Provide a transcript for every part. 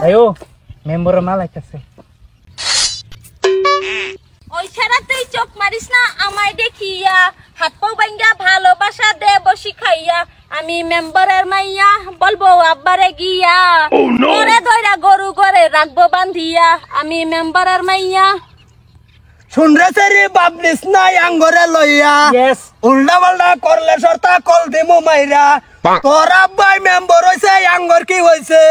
আয়ো মেম্বার মাল আইতাছে। ওই ছাড়া তুই চোখ মারিস না আমায় দেখিয়া, হাত পা ভাঙ্গা ভালোবাসা দে বসি খাইয়া, আমি মেম্বারের মাইয়া বলবো আব্বারে গিয়া, ঘরে ধইরা গরু ঘরে রাখবো বান্ধিয়া, আমি মেম্বারের মাইয়া। শুনরেছে রে বাবলিস নাই আঙ্গরে লইয়া, ইয়েস উল্টা পাল্টা করলে সরতা কল দিমু মাইরা, তোর আব্বাই মেম্বার হইছে আঙ্গর কি হইছে,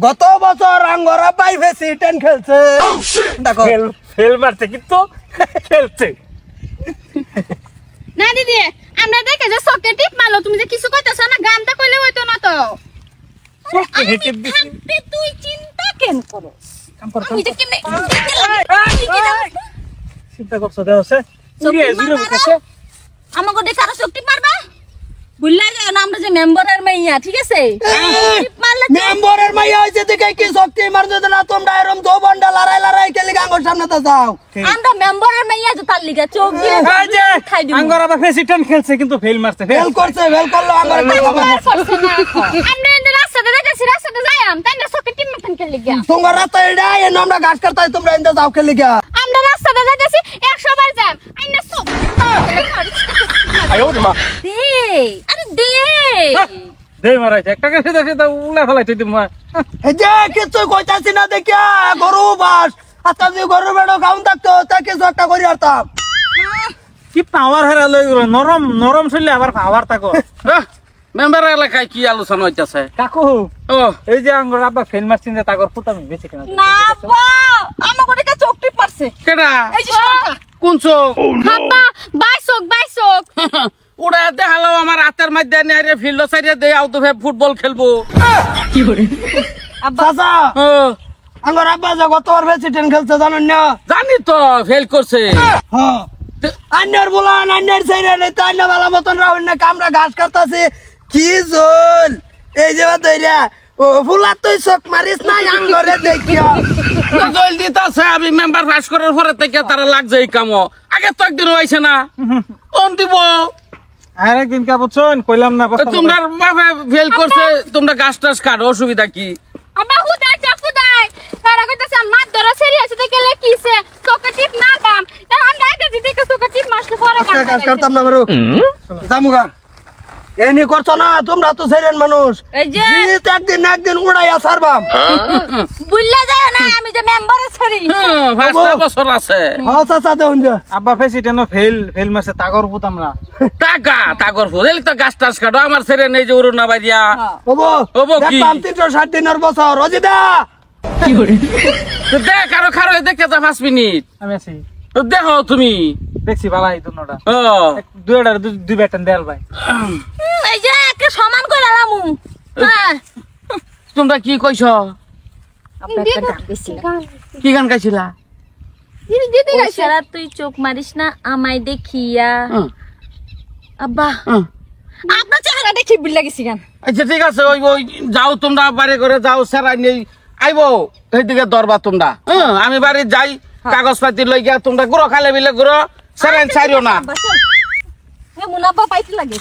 গত বছর আঙ্গর আব্বাই প্রেসিডেন্ট খেলছে। দেখো ফেল মারছে কিন্তু খেলছে। না দিদি আমরা দেখে যে সকে টিপ মারলো, তুমি যে কিছু কইতাছ না, গানটা কইলে হইতো না তো। তুই চিন্তা কেন করস? আমি যে কেমনে চিন্তা করছো দেওছে আমাকে দেখে আরো শক্তি মারবা, বুঝলা যায় না আমরা যে মেম্বারের মাইয়া, ঠিক আছে? মেম্বারের মাইয়া হইছে দেখে কি শক্তি মারতে না, তোমরা এরকম যৌবনটা লড়াই লড়াই খেলে আঙ্গর সামনে তো যাও। আমরা মেম্বারের মাইয়া যে তার লিগা চোখ দিয়ে খাই দিব। আঙ্গর আবার প্রেসিডেন্ট খেলছে কিন্তু ফেল মারছে। ফেল করছে, ফেল করলো আঙ্গর। আমরা এন্ড রাস্তাতে যাইতাছি, রাস্তাতে যাইম তাই না সকে টিম মারতেন কে লিগা। তোমার রাস্তা এটা এনে আমরা গাছ কাটতাই, তোমরা এন্ড যাও খেলে গিয়া। আমরা রাস্তাতে যাইতাছি 100 বার যাম আইনা সব আয়ো মা দে, আরে দে দে মারাইছে একটা কাছে দেখে তা উলা ফেলাইতে দিম। এই যে কিছু কইতাছি না দেখিয়া গরু বাস, আচ্ছা যদি গরু বেড়ো খাউন থাকতো তা কিছু একটা করি আরতাম। কি পাওয়ার হারা লই নরম নরম শুনলে আবার পাওয়ার থাকো। মেম্বার এলাকায় কি আলোচনা হইতাছে? কাকু ও এই যে আঙ্গর আব্বা ফেল মারছেন যে তাগর ফুটা আমি বেশি কেন না বা আমাকে দেখে চোখ টিপ মারছে। কেডা? এই যে সরকা কোন চোখ? খাবা বাইসক ওরা দেখালো আমার হাতের মধ্যে নিয়ে ফিল্ড সাইডে দিয়ে আউট ফুটবল খেলবো। চাচা ও, আঙ্গর আব্বা যে গতবার প্রেসিডেন্ট খেলছে জানেন না? জানি তো ফেল করছে। হ্যাঁ আন্নার বলান আন্নার সাইডে নেই তো আন্না ভালো মতন রাহুল না, আমরা ঘাস কাটতাছি কি জল এই যে দইরা ও ফুলা তুই চোখ মারিস না আঙ্গরে দেখিয়া। জল দিতাছে আমি মেম্বার পাস করার পরে থেকে তারা লাগছে এই কামো। আগে তো একদিন হয়েছে না, অন দিব। আর একদিন কা বুঝছন কইলাম না তোমরা বাপে ফেল করছে, তোমরা গাছ টাছ কাটো, অসুবিধা কি? আমা হুদাই চাপুদাই তারা কইতাছে মাছ ধরা সেরি আছে দেখে লেকিছে চোখে টিপ না দাম তা আমরা এটা দিতে চোখে টিপ মারতে পরে ঘাস কাটতাম না মারো জামুগা এনি করছো না, তোমরা তো সেরেন মানুষ। এই যে একদিন না একদিন উড়াইয়া ছাড়বাম। বুঝলা যায় না আমি যে মেম্বারে ছড়ি। পাঁচটা বছর আছে। হ্যাঁ চাচা দেউন যে আব্বা প্রেসিডেন্ট ফেল মারছে তাগর ফুটাম না। টাকা টাকর ফুল তো গাছ টাছ কাটো, আমার ছেড়ে নেই যে উড়ো না বাইরিয়া। ওবো ওবো কি? দেখলাম 360 দিনের বছর অজিদা দেখ আরো খারো দেখে যা 5 মিনিট আমি আছি দেখো তুমি। দেখছি বালাই দুনোটা ও দুইটা দুই ব্যাটন দেল ভাই। এই যে একে সমান করে লামু। হ্যাঁ তোমরা কি কইছ? কি গান গাইছিলা? দিদি গাইছারা তুই চোখ মারিস না আমায় দেখিয়া। আব্বা আপনার চেহারা দেখি বিল লাগিছি গান। আচ্ছা ঠিক আছে, ওই ওই যাও তোমরা বাড়ি করে যাও, সেরাই নেই আইবো সেইদিকে দরবার তোমরা। আমি বাড়ি যাই, কাগজ পাতি লই গিয়া তোমরা গুড়ো খালে বিলে গুড়ো সেরাই ছাড়িও না। মুনাব্বা পাইতে লাগে।